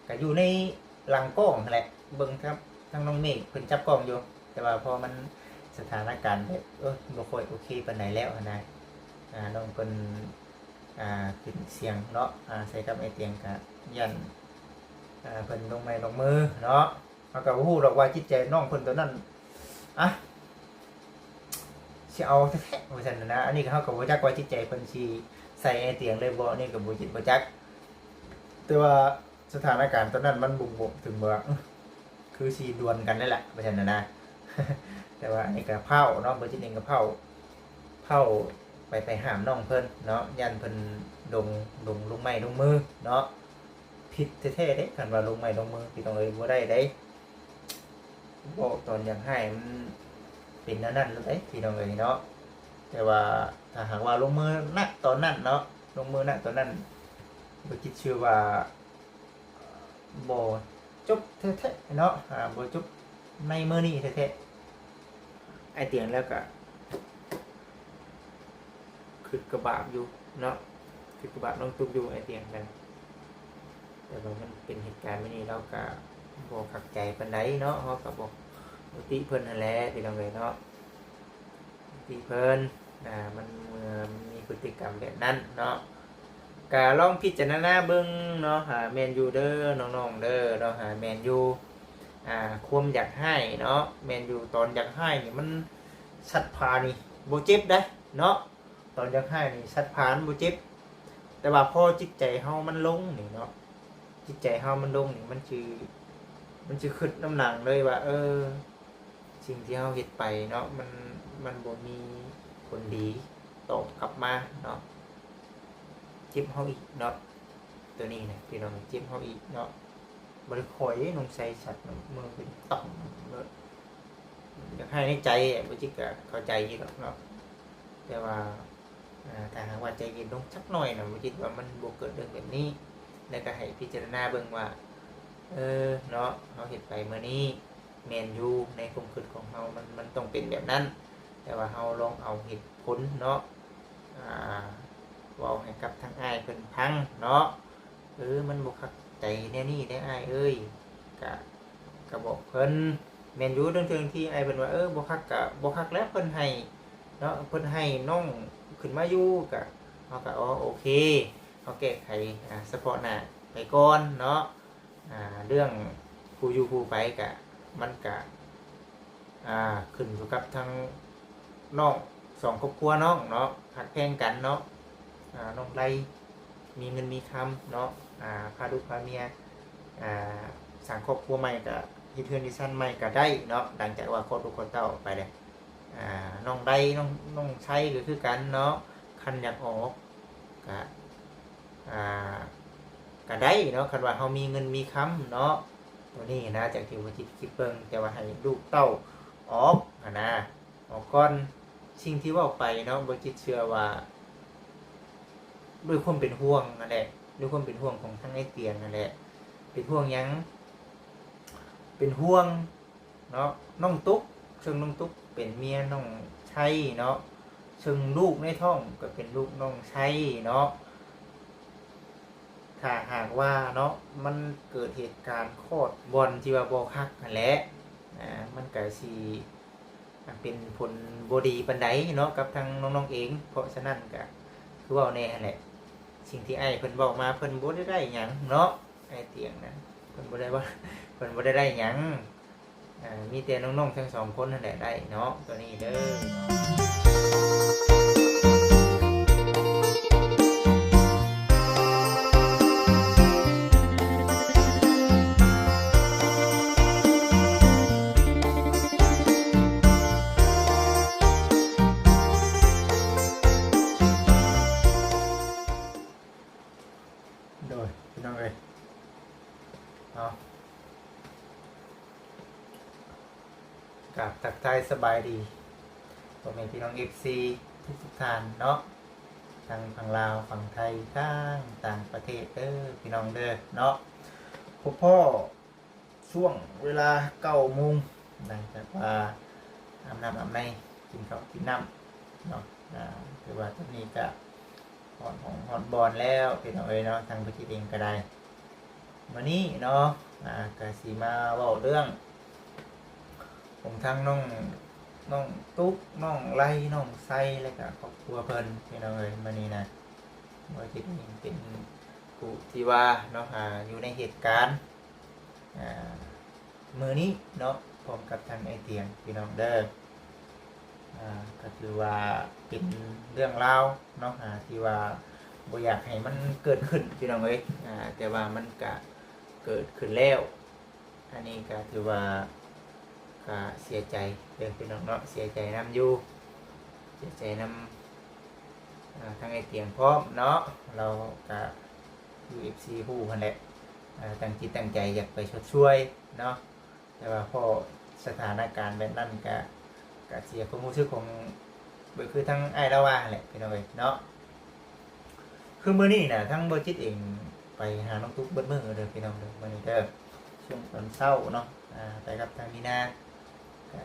ก็อยู่ในหลังกล้องนั่นแหละเบิ่งครับทั้งน้องเมฆเพิ่นจับกล้องอยู่แต่ว่าพอมันสถานการณ์แบบบ่ค่อยโอเคปานใดแล้วนะน้องเพิ่นขึ้นเสียงเนาะใส่กับไอเตียงก็ยันเพิ่นลงไม้ลงมือเนาะเขาก็บ่ฮู้หรอกว่าจิตใจน้องเพิ่นตัวนั้นอ่ะสิเอาแท้ๆว่าซั่นนะอันนี้ก็เฮาก็บ่จักว่าจิตใจเพิ่นสิใส่ไอเตียงเลยบ่นี่ก็บ่จิตบ่จักแต่ว่าสถานการณ์ตอนนั้นมันบ่งถึงว่าคือสิดวลกันนั่นแหละว่าซั่นนะ แต่ว่าอันนี้ก็เผาเนาะบ่จิตเองก็เผาไปห้ามน้องเพิ่นเนาะยันเพิ่นลงไม้ลงมือเนาะผิดแท้ๆเด้คันว่าลงไม้ลงมือพี่ต้องเอ้ยบ่ได้เด้บอกตอนยังให้มันเป็นนั่นนั่นเลยพี่น้องเอ้ยเนาะแต่ว่าถ้าหากว่าลงมือณตอนนั้นเนาะลงมือณตอนนั้นบ่คิดเชื่อว่าบ่จบแท้ๆเนาะบ่จบในมื้อนี้แท้ๆไอเตียงแล้วก็คือกระบาดอยู่เนาะคือกระบาดน้องตุ๊กอยู่ไอเตียงกันแต่ว่ามันเป็นเหตุการณ์ไม่นี้เราก็บอกขัดใจปานใดเนาะเขาก็บอกติเพิ่นนั่นแหละที่เราเลยเนาะติเพิ่นมันมีพฤติกรรมแบบนั้นเนาะก็ลองพิจารณาเบิ่งเนาะหาแมนยูเด้อน้องๆเด้อเนาะหาแมนยูความอยากให้เนาะแมนยูตอนอยากให้นี่มันสัตว์พานี่บ่เจ็บได้เนาะตอนอยากให้นี่สัตว์พานบ่เจ็บแต่ว่าพอจิตใจเฮามันลงนี่เนาะจิตใจเฮามันลงนี่มันสิขึ้นน้ำหนังเลยว่าสิ่งที่เฮาเฮ็ดไปเนาะมันบ่มีผลดีตอบกลับมาเนาะเจ็บเฮาอีกเนาะตัวนี้นะพี่น้องเจ็บเฮาอีกเนาะบ่ได้คอยน้องใส่สัตว์มือเป็นต่อมเลยอยากให้ในใจบ่จิกก็เข้าใจอยู่เนาะแต่ว่าถ้าหากว่าใจเย็นลงสักหน่อยนะบ่คิดว่ามันบ่เกิดเรื่องแบบนี้แล้วก็ให้พิจารณาเบิ่งว่าเนาะเฮาเฮ็ดไปมื้อนี้แม่นอยู่ในความคิดของเฮามันต้องเป็นแบบนั้นแต่ว่าเฮาลองเอาเหตุผลเนาะเว้าให้กับทางอ้ายเพิ่นฟังเนาะมันบ่คักใจแน่นี่ได้อ้ายเอ้ยก็บอกเพิ่นแม่นอยู่เรื่องที่อ้ายเพิ่นว่าบ่คักก็บ่คักแล้วเพิ่นให้เนาะเพิ่นให้น้องขึ้นมาอยู่ก็เฮาก็โอเคเฮาแก้ไขเฉพาะหน้าไปก่อนเนาะเรื่องผู้อยู่ผู้ไปก็มันก็ขึ้นอยู่กับทางน้องสองครอบครัวน้องเนาะหักแพงกันเนาะน้องไรมีเงินมีคำเนาะพาลูกพาเมียสั่งครอบครัวใหม่ก็ที่เพื่อนที่สั้นใหม่ก็ได้เนาะหลังจากว่าครอบครัวคนเต้าไปเลยน้องได้น้องใช้ก็คือกันเนาะคันอยากออกก็ได้เนาะคันว่าเขามีเงินมีคำเนาะตัวนี้นะจากที่ว่าจิตคิดเบิ่งแต่ว่าให้ลูกเต้าออกนะออกก่อนสิ่งที่ว่าไปเนาะบ่จิตเชื่อว่าด้วยความเป็นห่วงนั่นแหละด้วยความเป็นห่วงของทั้งไอ้เตียงนั่นแหละเป็นห่วงยังเป็นห่วงเนาะน้องตุ๊กซึ่งน้องตุ๊กเป็นเมียน้องชัยเนาะซึ่งลูกในท้องก็เป็นลูกน้องชัยเนาะถ้าหากว่าเนาะมันเกิดเหตุการณ์คลอดบอลที่ว่าบ่คักนั่นแหละมันก็สิเป็นผลบ่ดีปานใดเนาะกับทางน้องๆเองเพราะฉะนั้นก็คือเว้าแน่นั่นแหละสิ่งที่ไอ้เพิ่นบอกมาเพิ่นบ่ได้หยังเนาะไอ้เตียงนะเพิ่นบ่ได้ว่าเพิ่นบ่ได้หยังมีแต่น้องๆทั้งสองคนนั่นแหละได้เนาะตัวนี้เด้โดยพี่น้องเอ้ยเนาะกับทักทายสบายดีพ่อแม่พี่น้อง FC ทุกท่านเนาะทางฝั่งลาวฝั่งไทยต่างประเทศพี่น้องเด้อเนาะพ่อช่วงเวลา9 โมงหลังจากว่าอาบน้ำอาบในกินข้าวกินน้ำเนาะคือว่าตอนนี้ก็หอดบอลแล้วพี่น้องเอ้ยเนาะทางประเทศเองก็ได้ มื้อนี้เนาะก็สิมาเว้าเรื่องผมทั้งน้องตุ๊กน้องไล่น้องไส้แล้วก็ครอบครัวเพิ่นพี่น้องเอ้ยมื้อนี้นะบ่จิตเองเป็นผู้ที่ว่าเนาะอยู่ในเหตุการณ์อ่ามื้อนี้เนาะพร้อมกับทางไอเตียงพี่น้องเด้อก็คือว่าเป็นเรื่องราวเนาะที่ว่าบ่อยากให้มันเกิดขึ้นพี่น้องเอ้ยแต่ว่ามันก็เกิดขึ้นแล้วอันนี้ก็ถือว่าก็เสียใจเรื่องพี่น้องเนาะเสียใจนำอยู่เสียใจนำทางไอเตียงพร้อมเนาะเราก็อยู่ FC ฮู้กันแหละตั้งจิตตั้งใจอยากไปช่วยเนาะแต่ว่าพอสถานการณ์แบบนั้นก็เสียความรู้สึกของคือทั้งไอ้ละว่าแหละพี่น้องเอ้ยเนาะคือมื้อนี้น่ะทั้งบ่จิตเองไปหาน้องตุ๊กเบิดมื้อเด้อพี่น้องเด้อมื้อนี้เด้อช่วงตอนเช้าเนาะไปกับทางมีนา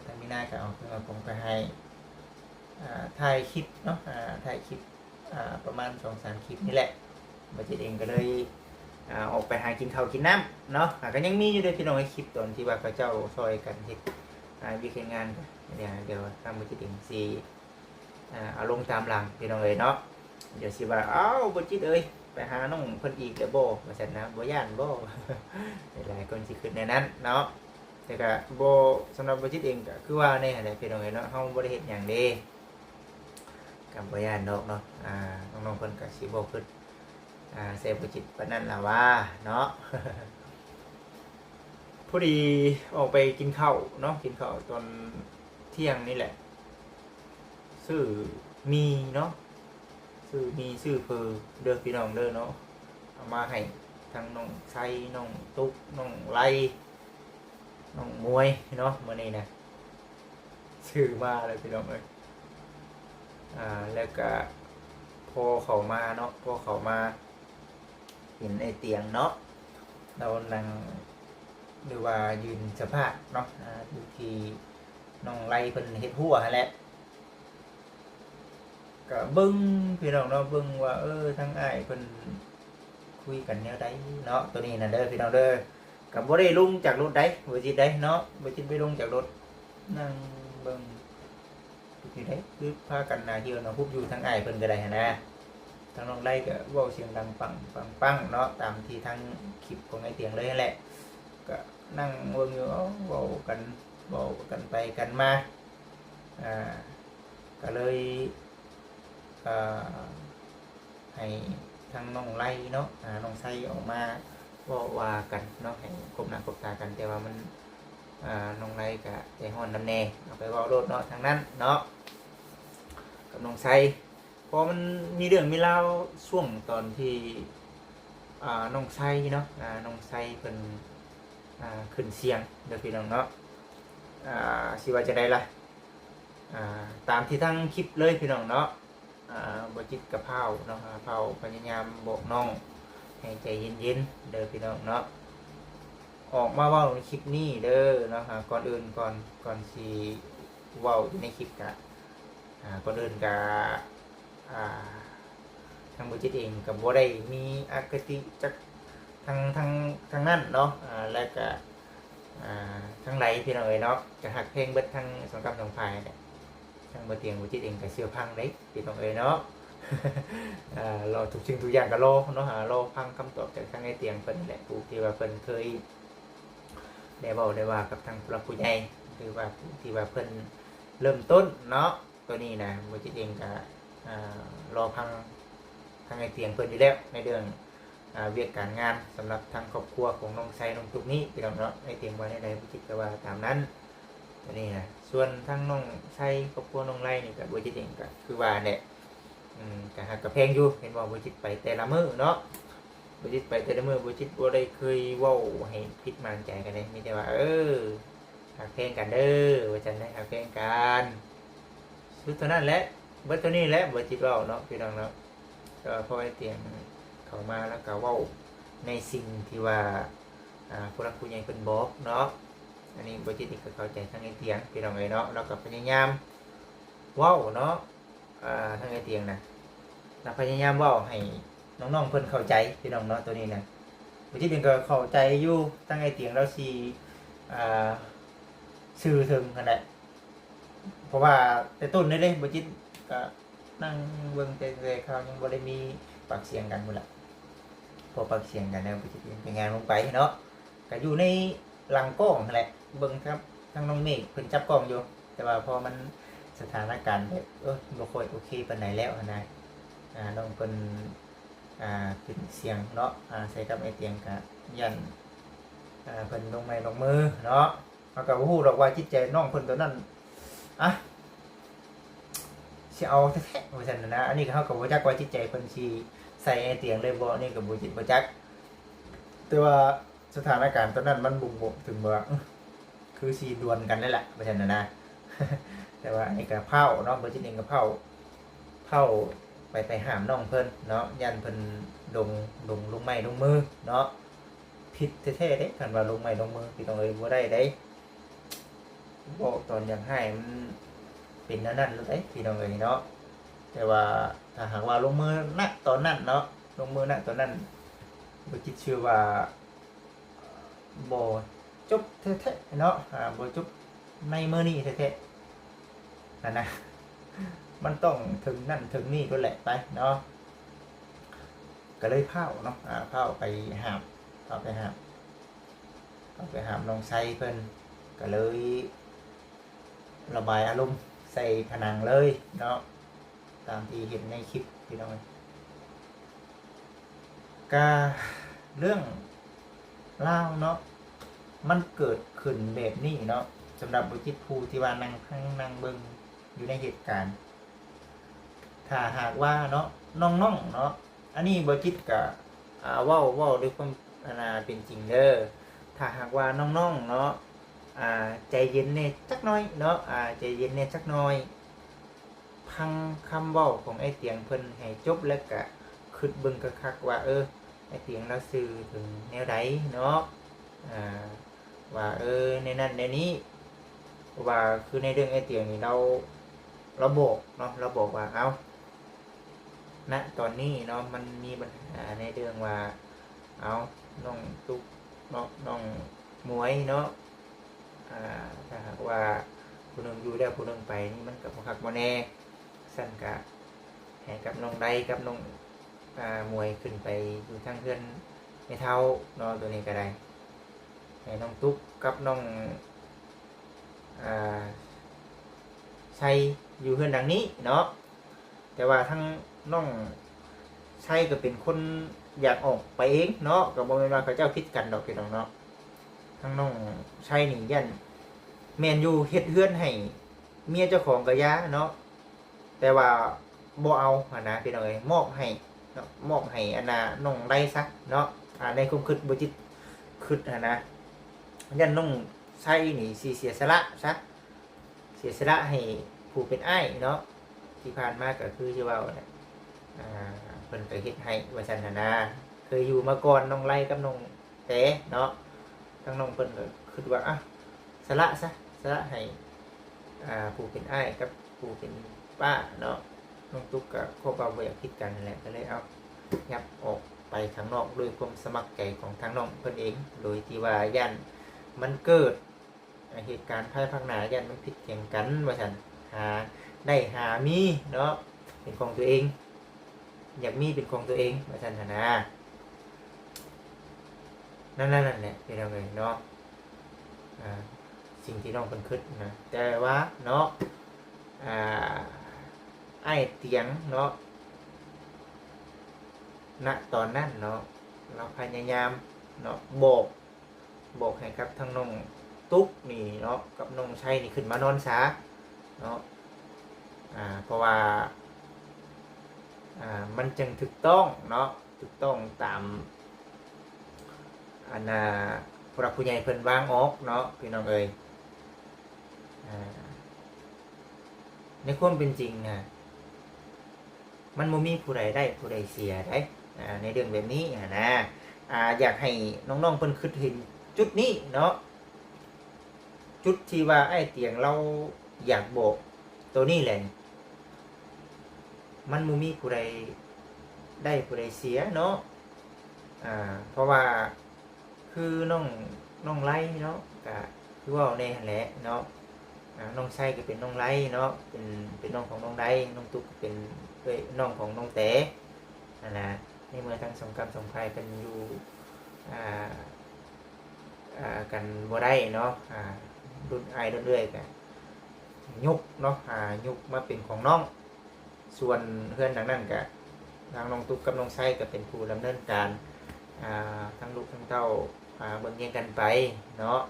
ทางมีนาก็เอาเครื่องผมไปให้ถ่ายคลิปเนาะถ่ายคลิปประมาณ 2-3 คลิปนี่แหละบ่จิตเองก็เลยออกไปหากินข้าวกินน้ำเนาะก็ยังมีอยู่เด้อพี่น้องไอ้คลิปตอนที่ว่าเขาเจ้าซอยกันเฮ็ดวิธีงานเดี๋ยวทางบ่จิตเองสิเอาลงตามหลังพี่น้องเอ้ยเนาะเดี๋ยวสิว่าเอ้าบ่จิตเอ้ยไปหาน้องเพิ่นอีกแล้วบ่ว่าซั่นนะบ่ย่านบ่ หลายคนสิคิดในนั้นเนาะแต่ก็บ่สำหรับบ่จิตเองก็คือว่าแน่แหละพี่น้องเอ้ยเนาะเฮาบ่ได้เฮ็ดหยังเด้ก็บ่ย่านดอกเนาะน้องๆเพิ่นก็สิบ่คิดเสพบ่จิตปานนั้นล่ะว่าเนาะ พอดีออกไปกินข้าวเนาะกินข้าวตอนเที่ยงนี่แหละซื้อมีเนาะซื้อมีซื้อเพอเด้อพี่น้องเด้อเนาะเอามาให้ทั้งน้องไส้น้องตุ๊กน้องไล่น้องมวยเนาะมื้อนี้นะซื้อมาเลยพี่น้องเอ้ยแล้วก็พอเข้ามาเนาะพอเข้ามาเห็นไอ้เตียงเนาะเรานั่งหรือว่ายืนสภาพเนาะอยู่ที่น้องไล่เพิ่นเฮ็ดหัวหั่นแหละก็เบิ่งพี่น้องเนาะเบิ่งว่าทั้งอ้ายเพิ่นคุยกันแนวใดเนาะตัวนี้น่ะเด้อพี่น้องเด้อก็บ่ได้ลงจากรถได้บ่จิตได้เนาะบ่จิตไปลงจากรถนั่งเบิ่งอยู่ได้คือพากันเที่ยวเนาะพวกอยู่ทั้งอ้ายเพิ่นก็ได้หั่นนะทางน้องไล่ก็เว้าเสียงดังปังเนาะตามที่ทางคลิปของไอ้เตียงเลยนั่นแหละก็นั่งเบิ่งอยู่เว้ากันไปกันมาก็เลยให้ทางน้องไล่เนาะน้องไส้ออกมาว่ากันเนาะให้คบหน้าคบตากันแต่ว่ามันน้องไล่ก็ใจฮ้อนน้ำแน่เอาไปเว้าโลดเนาะทางนั้นเนาะกับน้องไส้เพราะมันมีเรื่องมีราวช่วงตอนที่น้องไส้เนาะน้องไส้เป็นขึ้นเสียงเดี๋ยวพี่น้องเนาะสิว่าจะได้ล่ะตามที่ทั้งคลิปเลยพี่น้องเนาะบ่จิตกระเพราเนาะเผาพยายามบอกน้องให้ใจเย็นๆเด้อพี่น้องเนาะออกมาเว้าในคลิปนี้เด้อเนาะก่อนอื่นก่อนสิเว้าในคลิปกะก่อนอื่นกะทางบ่จิตเองก็บ่ได้มีอคติจักทางนั้นเนาะแล้วก็ทั้งไหลพี่น้องเอ้ยเนาะก็ฮักเพลงเบิดทั้งสองกับสองฝ่ายเนี่ยทั้งบ่เตียงบ่จิตเองก็เชื่อพังได้พี่น้องเอ้ยเนาะ รอทุกสิ่งทุกอย่างก็รอเนาะรอฟังคำตอบจากทางไอ้เตียงเพิ่นแหละผู้ที่ว่าเพิ่นเคยได้เว้าได้ว่ากับทางผู้ใหญ่หรือว่าที่ว่าเพิ่นเริ่มต้นเนาะตัวนี้นะบ่จิตเองก็รอฟังทางไอ้เตียงเพิ่นอยู่แล้วในเรื่องเวียกการงานสำหรับทางครอบครัวของน้องไซน้องตุ๊กนี้พี่น้องเนาะไอ้เตียงไว้ในใดบ่จิตก็ว่าตามนั้นตัวนี้นะส่วนทางน้องไซครอบครัวน้องไล่นี่ก็บ่จิตเองก็คือว่าเนี่ยก็หักกระแพงอยู่เห็นว่าบ่จิตไปแต่ละมื้อเนาะบ่จิตไปแต่ละมื้อบ่จิตบ่ได้เคยเว้าให้ผิดมานใจกันเลยมีแต่ว่าหักแพงกันเด้อว่าจังได๋หักแพงกันสุดเท่านั้นแหละเบิดเท่านี้แหละบ่จิตเว้าเนาะพี่น้องเนาะก็พอไอ้เตียงเข้ามาแล้วก็เว้าในสิ่งที่ว่าผู้หลักผู้ใหญ่เพิ่นบอกเนาะอันนี้บ่จิตก็เข้าใจทางไอ้เตียงพี่น้องเอ้ยเนาะแล้วก็พยายามเว้าเนาะทางไอ้เตียงนะพยายามว่าให้น้องๆเพิ่นเข้าใจพี่น้องเนาะตัวนี้นะ บ่จิตเองก็เข้าใจอยู่ตั้งไอ้เตียงเราสิอ่าชื่อถึงนั่นแหละเพราะว่าแต่ต้นนี่เด้บ่จิตก็นั่งเบิ่งแต่ข่าวยังบ่ได้มีปากเสียงกันพุ่นล่ะพอปากเสียงกันแล้วบ่จิตเป็นงานลงไปเนาะก็อยู่ในหลังกล้องนั่นแหละเบิ่งครับทางน้องเมฆเพิ่นจับกล้องอยู่แต่ว่าพอมันสถานการณ์แบบบ่ค่อยโอเคปานใดแล้วนะน้องเพิ่นขึ้นเสียงเนาะใส่กับไอเตียงกะยันเพิ่นลงไม้ลงมือเนาะเขาก็บ่ฮู้หรอกว่าจิตใจน้องเพิ่นตัวนั้นสิเอาแท้ๆว่าซั่นนะอันนี้ก็เฮาก็บ่จักว่าจิตใจเพิ่นสิใส่ไอเตียงเลยบ่นี่ก็บ่จิตบ่จักแต่ว่าสถานการณ์ตอนนั้นมันบ่งถึงว่าคือสิดวลกันนั่นแหละว่าซั่นนะ แต่ว่าอันนี้ก็เผาเนาะบ่จิตเองก็เผาไปห้ามน้องเพิ่นเนาะยันเพิ่นลงไม้ลงมือเนาะผิดแท้ๆเด้คันว่าลงไม้ลงมือพี่ต้องเอ้ยบ่ได้เด้บอกตอนอยากให้มันเป็นนั่นๆเลยพี่น้องเอ้ยเนาะแต่ว่าถ้าหากว่าลงมือณตอนนั้นเนาะลงมือณตอนนั้นบ่คิดเชื่อว่าบ่จบแท้ๆเนาะบ่จบในมื้อนี้แท้ๆนั่นนะมันต้องถึงนั่นถึงนี่ก็แหละไปเนาะก็เลยเผาเนาะเผาไปหามน้องไซเพิ่นก็เลยระบายอารมณ์ใส่ผนังเลยเนาะตามที่เห็นในคลิปพี่น้องก็เรื่องเล่าเนาะมันเกิดขึ้นแบบนี้เนาะสำหรับบุจิตภูที่ว่านั่งเบิ่งอยู่ในเหตุการณ์ถ้าหากว่าเนาะน้องๆเนาะอันนี้บ่จิตกับเว้าด้วยความเป็นจริงเด้อถ้าหากว่าน้องๆเนาะใจเย็นแน่จักหน่อยเนาะใจเย็นแน่จักหน่อยพังคำเว้าของไอ้เตียงเพิ่นให้จบแล้วก็คิดเบิ่งคักๆว่าไอ้เตียงเราสื่อถึงแนวใดเนาะว่าในนั้นในนี้ว่าคือในเรื่องไอ้เตียงนี่เราบอกเนาะเราบอกว่าณตอนนี้เนาะมันมีปัญหาในเรื่องว่าน้องตุ๊กเนาะน้องหมวยเนาะถ้าหากว่าผู้นึงอยู่แล้วผู้นึงไปนี่มันกับบ่คักบ่แน่สั่นกะให้กับน้องใดกับน้องหมวยขึ้นไปอยู่ทางเพื่อนไม่เท่าเนาะตัวนี้ก็ได้ให้น้องตุ๊กกับน้องใช้อยู่เพื่อนดังนี้เนาะแต่ว่าทั้งน้องใช่ก็เป็นคนอยากออกไปเองเนาะกับบ่แม่นว่าเขาเจ้าคิดกันดอกพี่น้องเนาะทั้งน้องใช่นี่ยันแมนอยู่เฮ็ดเฮือนให้เมียเจ้าของก็ยาเนาะแต่ว่าบ่เอานะพี่น้องเอ้ยมอบให้เนาะมอบให้น้องได้ซะเนาะในความคิดบ่จิตคิดนะยันน้องใช่นี่สิเสียสละซะเสียสละให้ผู้เป็นอ้ายเนาะที่ผ่านมาก็คือที่ว่าเนี่ยเพิ่นก็เฮ็ดให้ว่าซั่นนะเคยอยู่มาก่อนน้องไล่กับน้องแต่เนาะทั้งน้องเพิ่นก็คิดว่าสละให้ผู้เป็นอ้ายกับผู้เป็นป้าเนาะน้องตุ๊กก็ครอบครัวบ่อยากคิดกันนั่นแหละก็เลยยับออกไปข้างนอกด้วยความสมัครใจของทางน้องเพิ่นเองโดยที่ว่าย่านมันเกิดเหตุการณ์ภายภาคหน้าย่านมันผิดแข่งกันว่าซั่นได้หามีเนาะเป็นของตัวเองอยากมีเป็นของตัวเองว่าซั่นนะนั่นแหละเป็นอะไรเนาะสิ่งที่น้องเพิ่นคิดนะแต่ว่าเนาะไอ้เตียงเนาะณตอนนั้นเนาะเราพยายามเนาะบอกให้กับทั้งน้องตุ๊กนี่เนาะกับน้องชัยนี่ขึ้นมานอนซะเนาะเพราะว่ามันจึงถูกต้องเนาะถูกต้องตามผู้หลักผู้ใหญ่เพิ่นวางออกเนาะพี่น้องเอ้ยในความเป็นจริงมันบ่มีผู้ใดได้ผู้ใดเสียได้ในเรื่องแบบนี้นะอยากให้น้องๆเพิ่นคิดเห็นจุดนี้เนาะจุดที่ว่าไอ้เตียงเราอยากบอกตัวนี้แหละมันบ่มีผู้ใดได้ผู้ใดเสียเนาะเพราะว่า คือน้องไล่เนาะก็คือว่าในหั่นแหละเนาะน้องไส้ก็เป็นน้องไล่เนาะเป็นน้องของน้องไดน้องตุ๊กก็เป็นน้องของน้องเต๋นะในเมื่อทั้งสองกรรมสองภัยเป็นอยู่อ่ากันบ่ได้เนาะรุ่นรุ่นเรื่อยกันยุกเนาะยุกมาเป็นของน้องส่วนเพื่อนทางนั้นก็ทางน้องตุ๊กกับน้องไส้ก็เป็นผู้ดำเนินการทั้งลูกทั้งเต้าเบิ่งแยงกันไปเนาะ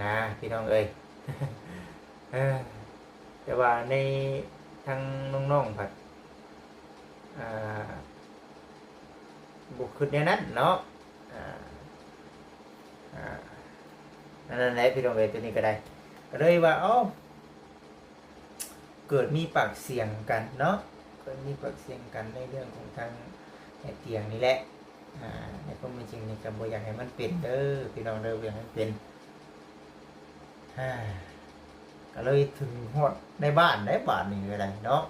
นะพี่น้องเอ้ย แต่ว่าในทางน้องๆผัดบุคคลในนั้นเนาะนั่นแหละพี่น้องเอ้ยตัวนี้ก็ได้ก็เลยว่าเกิดมีปากเสียงกันเนาะเกิดมีปากเสียงกันในเรื่องของทางเตียงนี่แหละในความเป็นจริงนี่ก็บ่อยากให้มันเป็นเด้อพี่น้องเด้ออยากให้มันเป็นก็เลยถึงฮอดในบ้านได้บ้านนี่ก็ได้เนาะ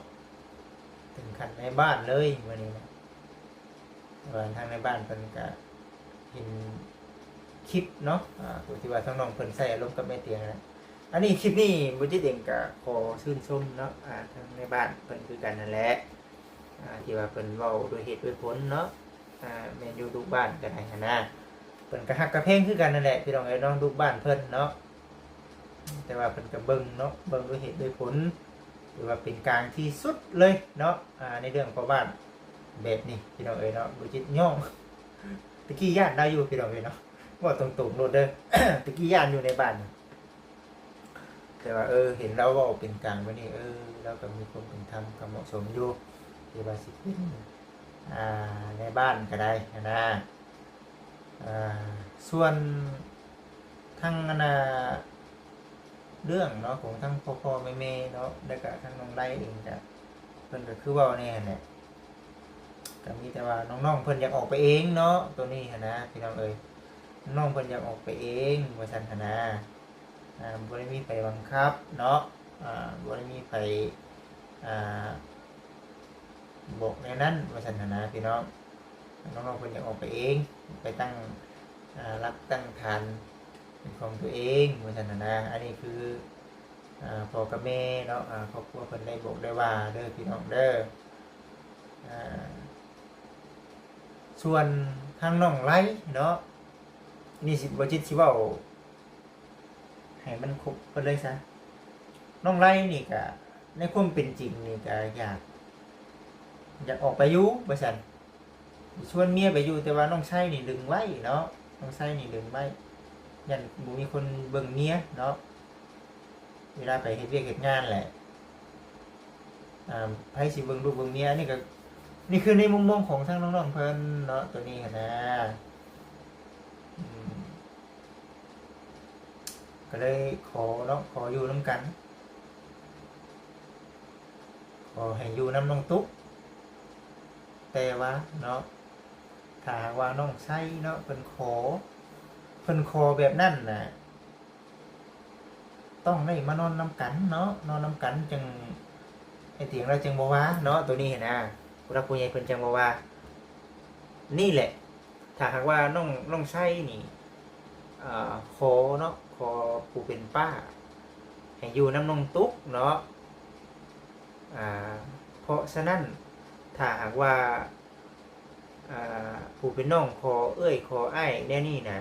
ถึงขั้นในบ้านเลยมื้อนี้นะว่าทางในบ้านเพิ่นก็เห็นคลิปเนาะผู้ที่ว่าทั้งน้องเพิ่นใส่อารมณ์กับแม่เตียงนะอันนี้คลิปนี้บ่จิตเองก็ขอชื่นชมเนาะทางในบ้านเพิ่นคือกันนั่นแหละที่ว่าเพิ่นเว้าด้วยเหตุด้วยผลเนาะแม่นอยู่ทุกบ้านก็ได้หั่นนะเพิ่นก็ฮักกระเพงคือกันนั่นแหละพี่น้องเอ้ยน้องทุกบ้านเพิ่นเนาะแต่ว่าเพิ่นก็เบิ่งเนาะเบิ่งด้วยเหตุด้วยผลหรือว่าเป็นกลางที่สุดเลยเนาะในเรื่องของบ้านแบบนี้พี่น้องเอ้ยเนาะบ่จิตย่องตะกี้ญาติได้อยู่พี่น้องเอ้ยเนาะว่าตรงๆโลดเด้อ ตะกี้ญาติอยู่ในบ้านแต่ว่าเห็นเราว่าเป็นกลางวันนี้เราก็มีความเป็นธรรมกับเหมาะสมอยู่ที่ว่าสิเป็นในบ้านก็ได้นะส่วนทั้งเรื่องเนาะของทั้งพ่อแม่เนาะแล้วก็ทั้งน้องไล่เองก็เพิ่นก็คือว่าแน่แหละก็มีแต่ว่าน้องๆเพิ่นอยากออกไปเองเนาะตัวนี้นะพี่น้องเอ้ยน้องเพิ่นอยากออกไปเองว่าซั่นนะบ่ได้มีไปบังคับเนาะบ่ได้มีไปบอกในนั้นว่าซั่นนะพี่น้องน้องๆเพิ่นอยากออกไปเองไปตั้งรักตั้งฐานเป็นของตัวเองว่าซั่นนะอันนี้คือพ่อกับแม่เนาะครอบครัวเพิ่นได้บอกได้ว่าเด้อพี่น้องเด้อส่วนทางน้องไล่เนาะนี่สิบ่จิตสิเว้าให้มันครบเพิ่นเลยซะน้องไล่นี่ก็ในความเป็นจริงนี่ก็อยากออกไปอยู่ว่าซั่นชวนเมียไปอยู่แต่ว่าน้องชายนี่ดึงไว้เนาะน้องชายนี่ดึงไว้ยันบ่มีคนเบิ่งเมียเนาะเวลาไปเฮ็ดเวียกเฮ็ดงานแหละไผสิเบิ่งลูกเบิ่งเมียนี่ก็นี่คือในมุมมองของทางน้องๆเพิ่นเนาะตัวนี้นะก็เลยขอเนาะขออยู่นำกันขอให้อยู่นำน้องตุ๊กแต่ว่าเนาะถ้าว่าน้องไส้เนาะเพิ่นขอแบบนั้นน่ะต้องได้มานอนนำกันเนาะนอนนำกันจึงไอ้เตียงเราจึงบ่ว่าเนาะตัวนี้เห็นผู้รักผู้ใหญ่เพิ่นจังบ่ว่านี่แหละถ้าหากว่าน้องไส้นี่ขอเนาะขอผู้เป็นป้าให้อยู่น้ำน้องตุ๊กเนาะเพราะฉะนั้นถ้าหากว่าผู้เป็นน้องขอขออ้ายแน่นี่นะ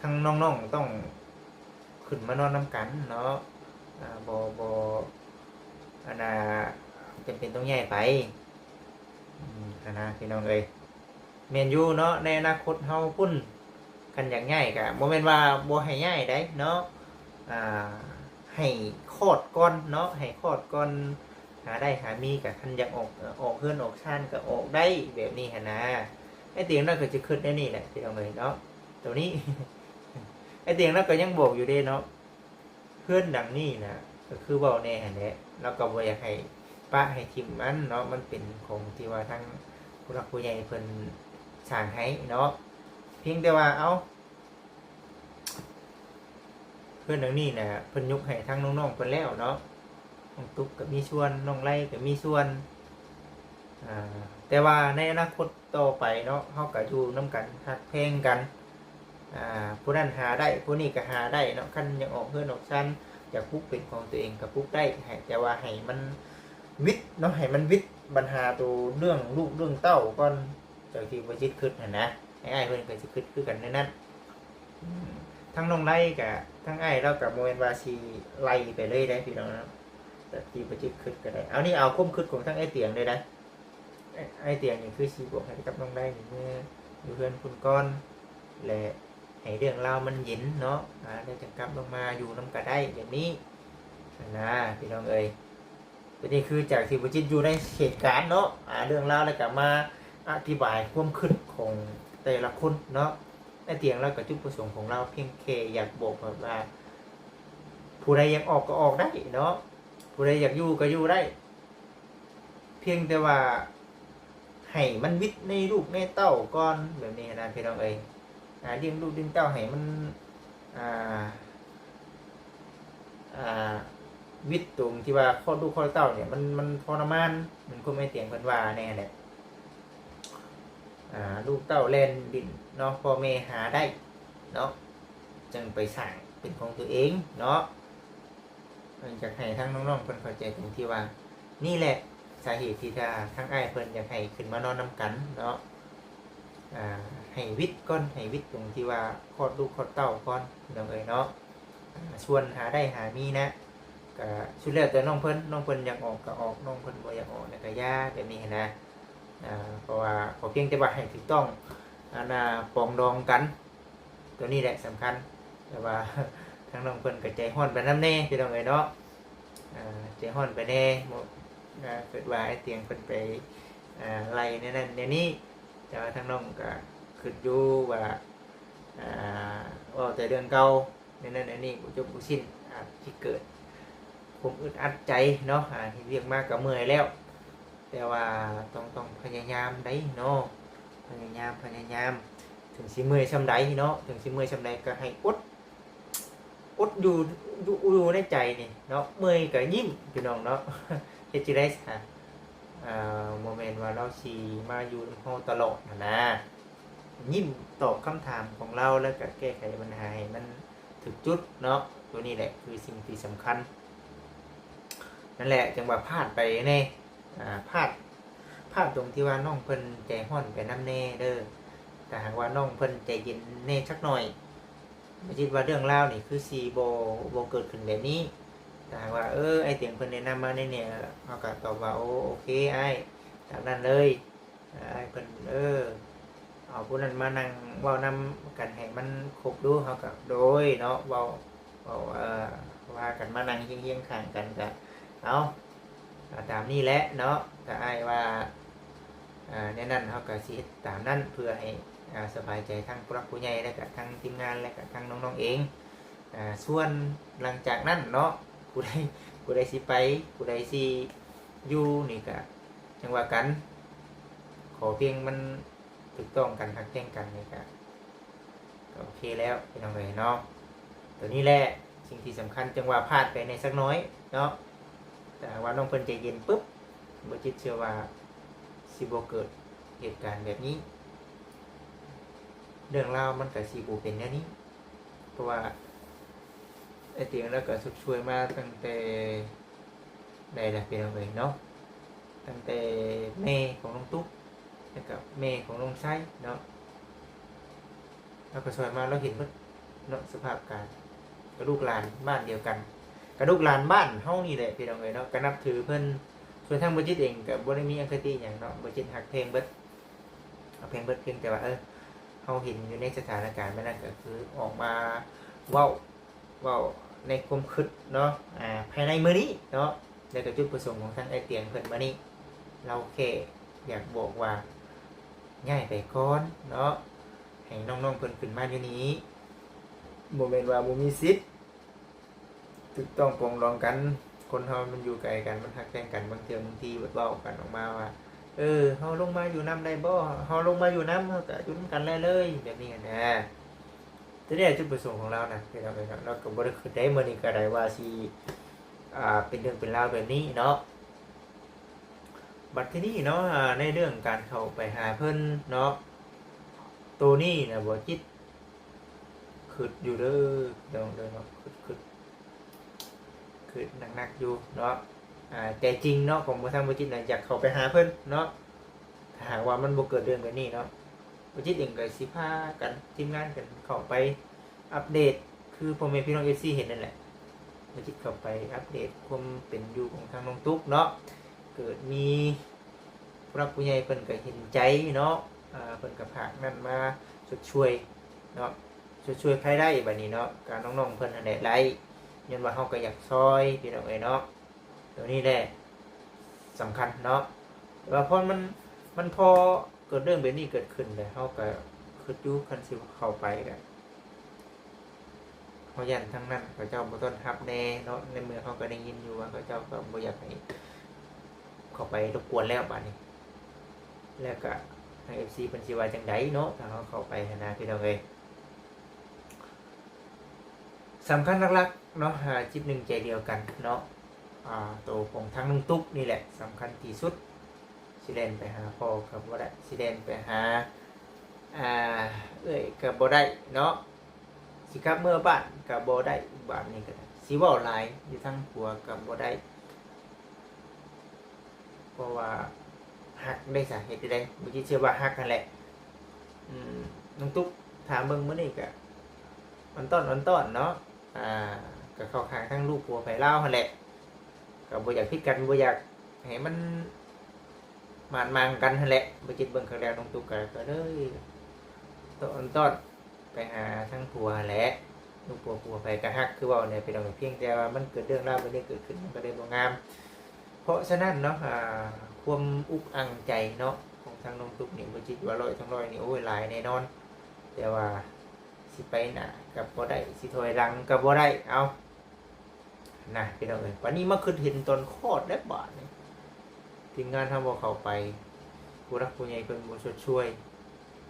ทั้งน้องๆต้องขึ้นมานอนน้ำกันเนาะบ่จำเป็นต้องแยกไปนะพี่น้องเอ้ยเมนยูเนาะในอนาคตเฮาพุ่นกันอย่างง่ายกะโมเมนต์ว่าบ่ให้ง่ายได้เนาะให้คลอดก่อนเนาะให้คลอดก่อนหาได้หามีกับคันอยากออกเพื่อนออกชาติก็ออกได้แบบนี้ฮะนะไอ้เตียงนั่นก็จะขึ้นได้นี่แหละพี่น้องเอ้ยเนาะตัวนี้ ไอ้เตียงนั่นก็ยังบอกอยู่เด้เนาะเพื่อนดังนี้นะก็คือเบาแน่ฮะเนี่ยแล้วก็บ่อยากให้ป้าให้ทิมมันเนาะมันเป็นของที่ว่าทั้งผู้หลักผู้ใหญ่เพิ่นสร้างให้เนาะเพียงแต่ว่าเพื่อนดังนี้นะเพิ่นยกให้ทั้งน้องๆเพิ่นแล้วเนาะน้องตุ๊กก็มีส่วนน้องไล่ก็มีส่วนแต่ว่าในอนาคต ต่อไปเนาะเฮาก็อยู่นํกันฮักแพงกันผู้นั้นหาได้ผู้นี้ก็หาได้เนาะคันอยากออกเฮือนออกชั้นอยากปลุกเป็นของตัวเองก็ปลุกได้ให้แต่ว่าให้มันวิทย์เนาะให้มันวิทย์ปัญหาตัวเรื่องลูกเรื่องเต้าก่อนจากที่บ่จิตคิดนะไอ้ายเพิ่นก็สิคิดคือกันในนั้นทั้งน้องไล่กับทั้งไอ้ายเรากับโมเมนต์ว่าสิไล่ไปเลยได้พี่น้องเนาะแต่ที่บ่จิตคิดก็ได้เอานี่เอาความคิดของทั้งไอ้เตียงเลยได้ไอ้เตียงนี่คือสิบอกให้กับน้องไล่นี่เมื่ออยู่เพื่อนคุณก้อนและให้เรื่องราวมันเย็นเนาะได้จังกลับลงมาอยู่นำกันได้อย่างนี้นะพี่น้องเอ้ยตัวนี้คือจากที่บ่จิตอยู่ในเหตุการณ์เนาะเรื่องราวแล้วก็มาอธิบายความคิดของแต่ละคนเนาะไอ้เตียงแล้วก็จุดประสงค์ของเราเพียงแค่อยากบอกแบบว่าผู้ใดอยากออกก็ออกได้เนาะผู้ใดอยากอยู่ก็อยู่ได้เพียงแต่ว่าให้มันวิทย์ในลูกในเต้าก่อนแบบนี้นะพี่น้องเอ้ยเลี้ยงลูกเลี้ยงเต้าให้มันวิทย์ตรงที่ว่าข้อลูกข้อเต้าเนี่ยมันทรมานมันก็ไม่เตียงเพิ่นว่าแน่แหละลูกเต้าเล่นดินเนาะพ่อแม่หาได้เนาะจึงไปสร้างเป็นของตัวเองเนาะอยากให้ทั้งน้องๆเพิ่นเข้าใจตรงที่ว่านี่แหละสาเหตุที่ทั้งอ้ายเพิ่นอยากให้ขึ้นมานอนนำกันเนาะให้วิทย์ก่อนให้วิทย์ตรงที่ว่าคลอดลูกคลอดเต้าก่อนน้องเอ๋ยเนาะชวนหาได้หามีนะก็สุดแล้วแต่น้องเพิ่นอยากออกก็ออกน้องเพิ่นบ่อยากออกแล้วก็ย่าแบบนี้นะเพราะว่าขอเพียงแต่ว่าให้ถูกต้องปองดองกันตัวนี้แหละสำคัญแต่ว่าทางน้องเพิ่นก็ใจฮ้อนไปนำแน่พี่น้องเอ้ยเนาะใจฮ้อนไปแน่เกิดว่าไอ้เตียงเพิ่นไปไล่ในนั้นในนี้แต่ว่าทางน้องก็คิดอยู่ว่าแต่เรื่องเก่าในนั้นในนี้บ่จบบ่สิ้นที่เกิดผมอึดอัดใจเนาะที่เรียกมากก็เมื่อยแล้วแต่ว่าต้องพยายามได้เนาะพยายามถึงสิเมื่อยซำใดเนาะถึงสิเมื่อยซำใดก็ให้อดอยู่ในใจนี่เนาะเมื่อยก็ยิ้มพี่น้องเนาะเฮ็ดจิได้ซะโมเมนต์ว่าเราสิมาอยู่กับเราตลอดนะยิ้มตอบคำถามของเราแล้วก็แก้ไขปัญหาให้มันถึกจุดเนาะตัวนี้แหละคือสิ่งที่สำคัญนั่นแหละจังว่าพลาดไปแน่พลาดตรงที่ว่าน้องเพิ่นใจฮ้อนไปน้ำแน่เด้อแต่หากว่าน้องเพิ่นใจเย็นแน่สักหน่อยไม่คิดว่าเรื่องราวนี่คือซีโบเกิดขึ้นแบบนี้แต่หากว่าไอเตียงเพิ่นแนะนำมาเนี่ยเขาก็ตอบว่าโอเคไอ้ตามนั้นเลยไอ้เพิ่นเอาผู้นั้นมานั่งเว้านำกันให้มันครบดูเขาก็โดยเนาะเว้าว่ากันมานั่งเฮียงๆข้างกันก็เอาตามนี้แหละเนาะถ้าอ้ายว่าแน่นั้นเขาก็สิตามนั้นเพื่อให้สบายใจทั้งผู้รักผู้ใหญ่และก็ทั้งทีมงานและก็ทั้งน้องๆเองส่วนหลังจากนั้นเนาะผู้ใดสิไปผู้ใดสิอยู่นี่ก็จังว่ากันขอเพียงมันถูกต้องกันทักแจ้งกันนี่ก็โอเคแล้วพี่น้องเอ๋ยเนาะตัวนี้แหละสิ่งที่สำคัญจังว่าพลาดไปในสักน้อยเนาะแต่ว่าน้องเพิ่นใจเย็นปุ๊บบ่จิตเชื่อว่าสิบ่เกิดเหตุการณ์แบบนี้เรื่องราวมันก็สิบ่เป็นแนวนี้เพราะว่าไอ้เตียงแล้วก็สุดช่วยมาตั้งแต่ใดล่ะพี่น้องเอ๋ยเนาะตั้งแต่แม่ของน้องตุ๊กแล้วก็แม่ของน้องไส้เนาะแล้วก็ช่วยมาเราเห็นเนาะสภาพการกระลูกหลานบ้านเดียวกันกระลูกหลานบ้านเฮานี่แหละพี่น้องเอ๋ยเนาะก็นับถือเพิ่นส่วนทางบ่จิตเองก็บ่ได้มีอคติหยังเนาะบ่จิตฮักเพลงเบิดเอาเพลงเบิดเพียงแต่ว่าเฮาเห็นอยู่ในสถานการณ์แบบนั้นก็คือออกมาเว้าในความคิดเนาะภายในมื้อนี้เนาะแล้วก็จุดประสงค์ของทางไอ้เตียงเพิ่นมานี่เราแค่อยากบอกว่าง่ายไปก่อนเนาะให้น้องๆเพิ่นขึ้นมาอยู่นี้บ่แม่นว่าบ่มีสิทธิ์ถูกต้องปรองดองกันคนเฮามันอยู่ไกลกันมันฮักแท้งกันบางทีเว้ากันออกมาว่าเฮาลงมาอยู่นำได้บ่เฮาลงมาอยู่นำเฮาก็อยู่นำกันเลยแบบนี้นะทีนี้จุดประสงค์ของเรานะที่เราไปเราก็บ่ได้คิดได้มื้อนี้ก็ได้ว่าสิเป็นเรื่องเป็นราวแบบนี้เนาะ บัดที่นี่เนาะในเรื่องการเข้าไปหาเพิ่นเนาะตัวนี้นะบ่จิตขึ้นอยู่เด้อเดี๋ยวเนาะขึ้นหนักๆอยู่เนาะแต่จริงเนาะของบ่ทางบ่จิตน่ะอยากเข้าไปหาเพิ่นเนาะถ้าหากว่ามันบ่เกิดเรื่องแบบนี้เนาะบ่จิตเองก็สิพากันทีมงานกันเข้าไปอัปเดตคือพ่อแม่พี่น้อง FC เห็นนั่นแหละบ่จิตเข้าไปอัปเดตความเป็นอยู่ของทางน้องตุ๊กเนาะเกิดมีผู้รักผู้ใหญ่เพิ่นก็เห็นใจเนาะเพิ่นก็พากนั่นมาช่วยเนาะช่วยใครได้บัดนี้เนาะการน้องๆเพิ่นนั่นแหละไล่ยันว่าเฮาก็อยากซอยพี่น้องเอ้ยเนาะตัวนี้แหละสำคัญเนาะแต่ว่าพอมันพอเกิดเรื่องแบบนี้เกิดขึ้นเลยเฮาก็คิดอยู่คันสิเข้าไปก็เฮายันทั้งนั้นเขาเจ้าบ่ต้อนรับแน่เนาะในเมื่อเฮาก็ได้ยินอยู่ว่าเขาเจ้าก็บ่อยากให้เข้าไปรบกวนแล้วบัดนี้แล้วก็ทาง FC เพิ่นสิว่าจังไดเนาะถ้าเฮาเข้าไปหันนะพี่น้องเอ้ยสำคัญหลักๆเนาะจิตหนึ่งใจเดียวกันเนาะตัวของทั้งน้องตุ๊กนี่แหละสำคัญที่สุดสิเดนไปหาพ่อกับบ่ได้สิเดนไปหากับบ่ได้เนาะสิกลับเมื่อบ้านกับบ่ได้บ้านนี้ก็ได้สิเว้าหลายอยู่ทั้งผัวกับบ่ได้เพราะว่าฮักได้สาเหตุใดบ่คิดเชื่อว่าฮักนั่นแหละน้องตุ๊กถามเบิ่งมื้อนี้ก็มันต้นเนาะก็เข้าข้างทั้งลูกผัวไผลาวหั่นแหละก็บ่อยากพิดกันบ่อยากให้มันมังกันหั่นแหละบ่จิตเบิ่งครั้งแรกน้องตุ๊กก็เลยต้นไปหาทั้งผัวแหละลูกผัวไผก็ฮักคือเว้าเนี่ยไปดอกเพียงแต่ว่ามันเกิดเรื่องราวบ่ได้เกิดขึ้นมันก็ได้บ่งามเพราะฉะนั้นเนาะความอุกอังใจเนาะของทางน้องตุ๊กนี่บ่จิตว่า100ทั้ง100นี่โอ้ยหลายแน่นอนแต่ว่าสิไปหน้ากับบ่ได้สิถอยหลังกับบ่ได้เอานะพี่น้องเอ้ยวันนี้มาคือเห็นตอนคลอดแล้วบาดนี่ทีมงานทำบ่เข้าไปผู้รักผู้ใหญ่เพิ่นบ่ช่วย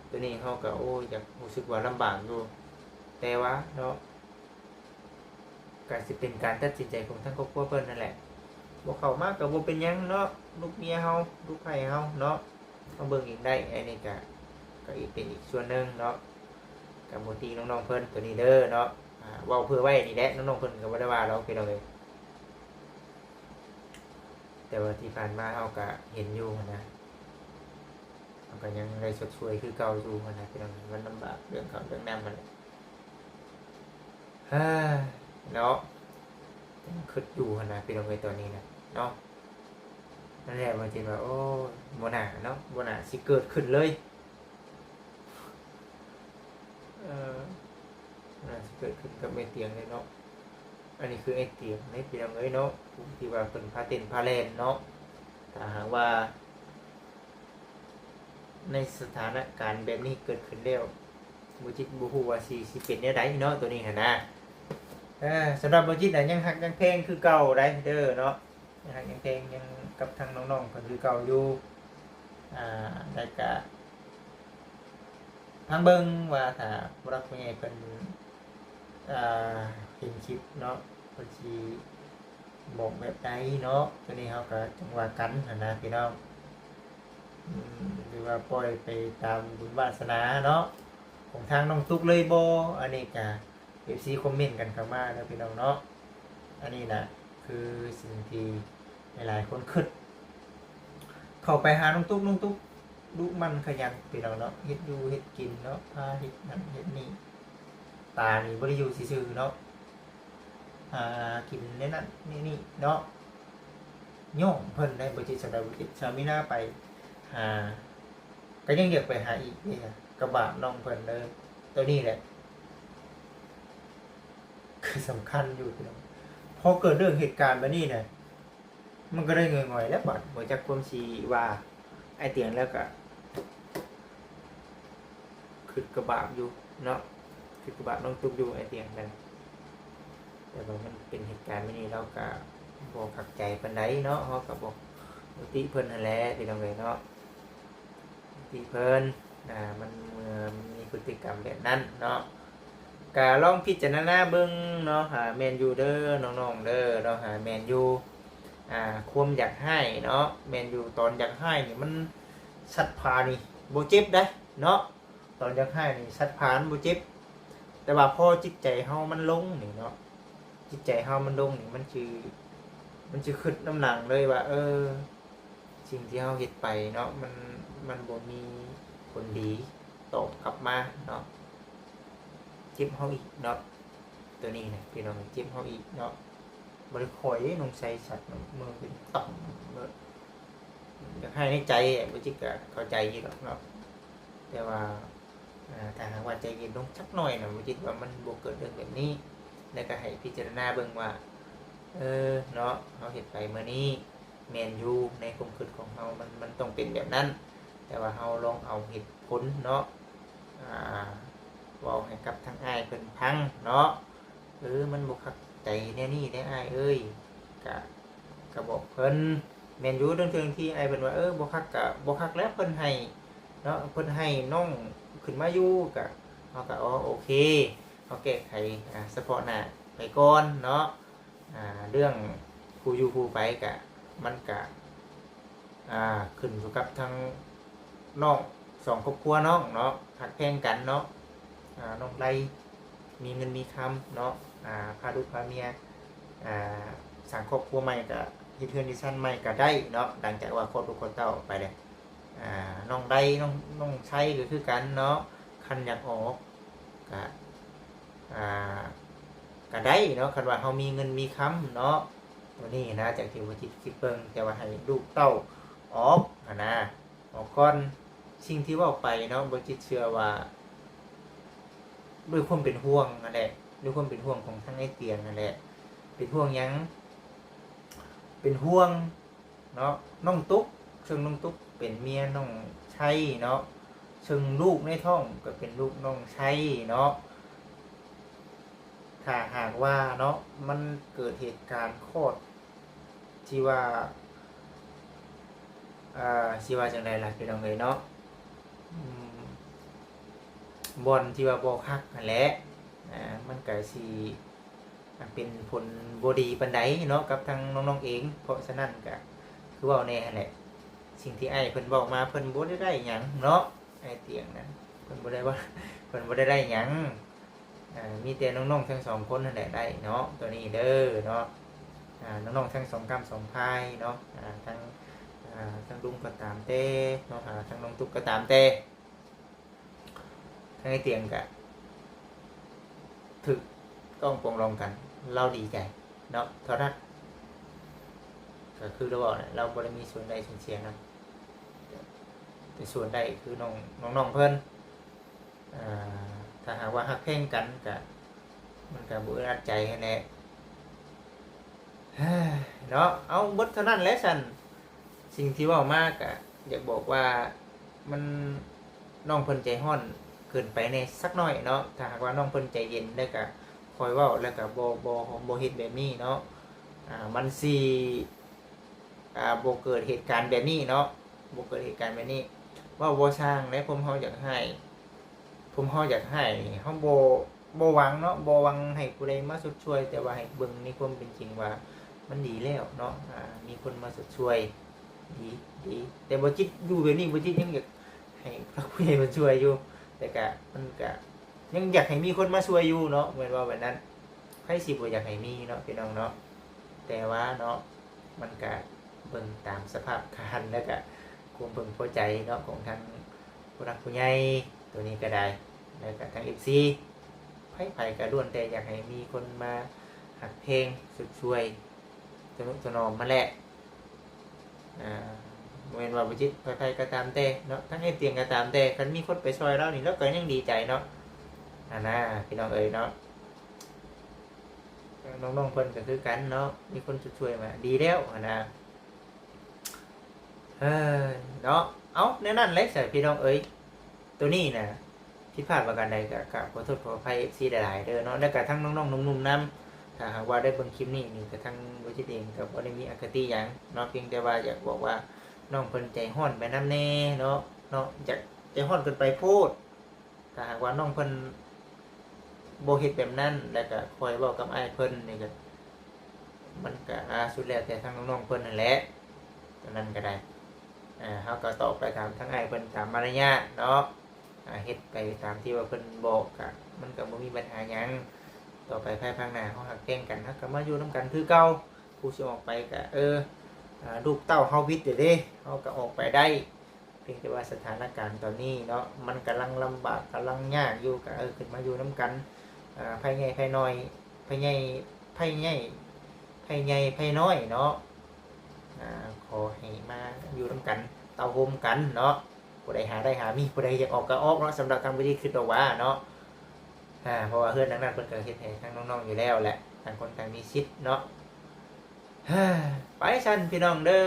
ตัวนี้เฮาก็โอ้ยอยากรู้สึกว่าลำบากอยู่แต่ว่าเนาะก็สิเป็นการตัดสินใจของทั้งครอบครัวเพิ่นนั่นแหละบ่เข้ามาก็บ่เป็นหยังเนาะลูกเมียเฮาลูกไผเฮาเนาะมาเบิ่งอีกได้อันนี้ก็อีกเป็นอีกส่วนนึงเนาะกับบ่ตีน้องๆเพิ่นตัวนี้เด้อเนาะเว้าเพื่อไว้นี่แหละน้องๆเพิ่นก็บ่ได้ว่าเราพี่น้องเอ้ยแต่ว่าที่ผ่านมาเฮาก็เห็นอยู่นะมันก็ยังได้ชดช่วยคือเก่าอยู่นะพี่น้องมันลำบากเรื่องเขาเรื่องน้ำมันเนาะคิดอยู่นะพี่น้องเอ้ยตัวนี้นะเนาะนั่นแหละว่าจริงว่าโอ้บ่น่าเนาะบ่น่าสิเกิดขึ้นเลยน่าจะเกิดขึ้นกับไอ้เตียงเลยเนาะอันนี้คือไอ้เตียงในพี่น้องเอ้ยเนาะที่ว่าเป็นพาเต้นพาแลนเนาะถ้าหากว่าในสถานการณ์แบบนี้เกิดขึ้นแล้วบ่จิตบ่ฮู้ว่าสิเป็นแนวใดเนาะตัวนี้หั่นนะสำหรับบ่จิตน่ะยังฮักยังแพงคือเก่าได้เด้อเนาะยังฮักยังแพงยังกับทางน้องๆก็คือเก่าอยู่ได้ก็ทางเบิ่งว่าถ้าผู้รักผู้ใหญ่เพิ่นเห็นคลิปเนาะเพิ่นสิบอกแบบใดเนาะตัวนี้เฮาก็จังว่ากันหั่นนะพี่น้องหรือว่าปล่อยไปตามบุญวาสนาเนาะของทางน้องตุ๊กเลยบ่อันนี้ก็ FC คอมเมนต์กันเข้ามาเนาะพี่น้องเนาะอันนี้น่ะคือสิ่งที่หลายๆคนคิดเข้าไปหาน้องตุ๊กดุมันขยันพี่น้องเนาะเฮ็ดอยู่เฮ็ดกินเนาะพาเฮ็ดนั่นเฮ็ดนี่ตานี่บ่ได้อยู่ซื่อๆเนาะกินในนั้นนี่เนาะย่องเพิ่นได้บ่จิตสำหรับบ่จิตสามีหน้าไปก็ยังอยากไปหาอีกนี่กระบะน้องเพิ่นเลยตัวนี้แหละคือสำคัญอยู่พี่น้องพอเกิดเรื่องเหตุการณ์แบบนี้เนี่ยมันก็ได้เงยๆแล้วบัดบ่จักความสิว่าไอ้เตียงแล้วก็คือกระบะอยู่เนาะคือกระบะน้องตุ๊กอยู่ไอ้เตียงกันแต่ว่ามันเป็นเหตุการณ์แบบนี้เราก็บ่ขัดใจปานใดเนาะเฮาก็บอกติเพิ่นนั่นแหละพี่น้องเอ้ยเนาะติเพิ่นมันมีพฤติกรรมแบบนั้นเนาะก็ลองพิจารณาเบิ่งเนาะหาแมนยูเด้อน้องๆเด้อเนาะหาแมนยู ความอยากให้เนาะแมนอยู่ตอนอยากให้นี่มันสัตว์พานี่โบเจ็บได้เนาะตอนอยากให้นี่สัตว์พานโบเจ็บแต่ว่าพอจิตใจเฮามันลงนี่เนาะจิตใจเฮามันลงนี่มันจะขึ้นน้ำหนังเลยว่าสิ่งที่เฮาเฮ็ดไปเนาะมันบ่มีผลดีตอบกลับมาเนาะเจ็บเฮาอีกเนาะตัวนี้นะพี่น้องเจ็บเฮาอีกเนาะบริคอยนงใส่สัตว์มือเป็นต่อมอยากให้ในใจบ่จิกก็เข้าใจอยู่หรอกเนาะแต่ว่าถ้าหากว่าใจเย็นลงสักหน่อยนะบ่จิกว่ามันบ่เกิดเรื่องแบบนี้แล้วก็ให้พิจารณาเบิ่งว่าเนาะเฮาเฮ็ดไปมื้อนี้แม่นอยู่ในความคิดของเฮามันต้องเป็นแบบนั้นแต่ว่าเฮาลองเอาเหตุผลเนาะเว้าให้กับทางอ้ายเพิ่นฟังเนาะมันบ่คักใจแน่นี่ได้อ้ายเอ้ยก็บอกเพิ่นแม่นอยู่เรื่องที่อ้ายเพิ่นว่าบ่คักก็บ่คักแล้วเพิ่นให้เนาะเพิ่นให้น้องขึ้นมาอยู่ก็เฮาก็โอเคเฮาแก้ไขเฉพาะหน้าไปก่อนเนาะเรื่องผู้อยู่ผู้ไปก็มันก็ขึ้นอยู่กับทางน้องสองครอบครัวน้องเนาะหักแพงกันเนาะน้องไรมีเงินมีคำเนาะพาลูกพาเมียสั่งครอบครัวใหม่กับที่เพื่อนที่สั้นใหม่ก็ได้เนาะหลังจากว่าครอบครัวเต้าไปเลยน้องได้น้องใช้ก็คือกันเนาะคันอยากออกก็ได้เนาะคันว่าเขามีเงินมีคำเนาะตัวนี้นะจากที่ว่าจิตคิดเบิ่งแต่ว่าให้ลูกเต้าออกนะออกก่อนสิ่งที่ว่าไปเนาะบ่จิตเชื่อว่าด้วยความเป็นห่วงนั่นแหละด้วยความเป็นห่วงของทั้งไอ้เตียงนั่นแหละเป็นห่วงยังเป็นห่วงเนาะน้องตุ๊กซึ่งน้องตุ๊กเป็นเมียน้องชัยเนาะซึ่งลูกในท้องก็เป็นลูกน้องชัยเนาะถ้าหากว่าเนาะมันเกิดเหตุการณ์คลอดที่ว่าจังได๋ล่ะพี่น้องเอ้ยเนาะบอลที่ว่าบ่คักนั่นแหละมันก็สิเป็นผลบ่ดีปานใดเนาะกับทางน้องๆเองเพราะฉะนั้นก็คือเว้าแน่แหละสิ่งที่ไอ้เพิ่นบอกมาเพิ่นบ่ได้หยังเนาะไอ้เตียงนั้นเพิ่นบ่ได้หยังมีแต่น้องๆทั้งสองคนนั่นแหละได้เนาะตัวนี้เด้อเนาะน้องๆทั้งสองกำสองพายเนาะทั้งลุงก็ตามเต้เนาะทั้งน้องตุ๊กก็ตามเต้ทั้งไอ้เตียงก็ถึกต้องปรองรองกันเราดีใจเนาะเท่านั้นก็คือเราบอกเราบ่ได้มีส่วนใดส่วนเสียนะแต่ส่วนใดคือน้องเพิ่นถ้าหากว่าฮักแพงกันก็มันก็บ่อึดอัดใจแน่เนาะเอาเบิดเท่านั้นแหละซั่นสิ่งที่เว้ามากก็อยากบอกว่ามันน้องเพิ่นใจร้อนเกินไปในสักหน่อยเนาะถ้าหากว่าน้องเพิ่นใจเย็นได้ก็คอยเว้าแล้วก็บ่เฮ็ดแบบนี้เนาะมันสิบ่เกิดเหตุการณ์แบบนี้เนาะบ่เกิดเหตุการณ์แบบนี้ว่าบ่สร้างและผมเฮาอยากให้เฮาบ่หวังเนาะบ่หวังให้ผู้ใดมาชดช่วยแต่ว่าให้เบิ่งในความเป็นจริงว่ามันดีแล้วเนาะมีคนมาชดช่วยดีแต่บ่จิตอยู่แบบนี้บ่จิตยังอยากให้ผู้ใหญ่มาช่วยอยู่แต่ก็มันก็ยังอยากให้มีคนมาช่วยอยู่เนาะเหมือนว่าแบบนั้นใครสิบ่อยากให้มีเนาะพี่น้องเนาะแต่ว่าเนาะมันก็เบิ่งตามสภาพการแล้วก็ความพึงพอใจเนาะของทางผู้รักผู้ใหญ่ตัวนี้ก็ได้แล้วก็ทาง FC ไผก็ล้วนแต่อยากให้มีคนมาหักเพลงสุดช่วยสนุกสนอมมาแหละเว้นว่าบ่จิตไผก็ตามแต่เนาะทั้งไอ้เตียงก็ตามแต่คันมีคนไปช่วยเรานี่เราก็ยังดีใจเนาะนะพี่น้องเอ๋ยเนาะน้องๆเพิ่นก็คือกันเนาะมีคนช่วยมาดีแล้วนะเนาะเอาแน่นั่นเลยใส่พี่น้องเอ๋ยตัวนี้นะผิดพลาดประการใดก็ขอโทษขออภัย FC หลายๆเด้อเนาะแล้วก็ทั้งน้องๆหนุ่มๆนำถ้าหากว่าได้เบิ่งคลิปนี้นี่ก็ทั้งบ่จิตเองก็บ่ได้มีอคติหยังเนาะเพียงแต่ว่าอยากบอกว่าน้องเพิ่นใจร้อนไปนำแน่เนาะอยากใจร้อนเกินไปโพดถ้าหากว่าน้องเพิ่นบ่เฮ็ดแบบนั้นแล้วก็คอยเว้ากับอ้ายเพิ่นนี่ก็ มันก็สุดแล้วแต่ทั้งน้องๆเพิ่นนั่นแหละตอนนั้นก็ได้เฮาก็ตอบไปตามทั้งอ้ายเพิ่นตามมารยาทเนาะเฮ็ดไปตามที่ว่าเพิ่นบอกก็มันก็บ่มีปัญหาหยังต่อไปภายภาคหน้าเฮาหักแกล้งกันเฮาก็มาอยู่นํกันคือเก่าผู้สิออกไปก็ลูกเต้าเฮาวิทย์เด้เฮาก็ออกไปได้เพียงแต่ว่าสถานการณ์ตอนนี้เนาะมันกำลังลำบากกำลังยากอยู่ก็ขึ้นมาอยู่นํกันไผใหญ่ไผน้อยไผใหญ่ไผใหญ่ไผใหญ่ไผน้อยเนาะขอให้มาอยู่นํกันเต้าโฮมกันเนาะผู้ใดหาได้หามีผู้ใดอยากออกก็ออกเนาะสำหรับทางวิธีคิดเอาว่าเนาะเพราะว่าเฮือนนั้นเพิ่นก็เฮ็ดให้ทั้งน้องๆอยู่แล้วแหละต่างคนต่างมีสิทธิ์เนาะ ไปชันพี่น้องเด้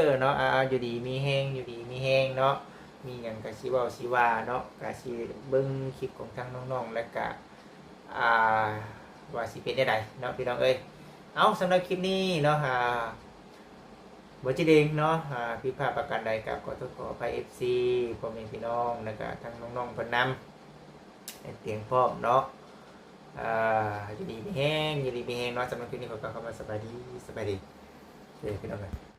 อเนาะอยู่ดีมีแฮงอยู่ดีมีแฮงเนาะมีหยังก็สิเว้าสิว่าเนาะก็สิเบิ่งคลิปของทางน้องๆแล้วก็อ่าว่าสิเป็นได้ใดเนาะพี่น้องเอ้ยเอาสำหรับคลิปนี้เนาะบ่จิเดงเนาะผิดพลาดประการใดก็ขออภัย FC พ่อแม่พี่น้องแล้วก็ทางน้องๆเพิ่นนำให้เตียงพร้อมเนาะอยู่ดีมีแฮงอยู่ดีมีแฮงเนาะสำหรับคลิปนี้ขอกล่าวคำว่าสบายดีเด้อพี่น้องเอ้ย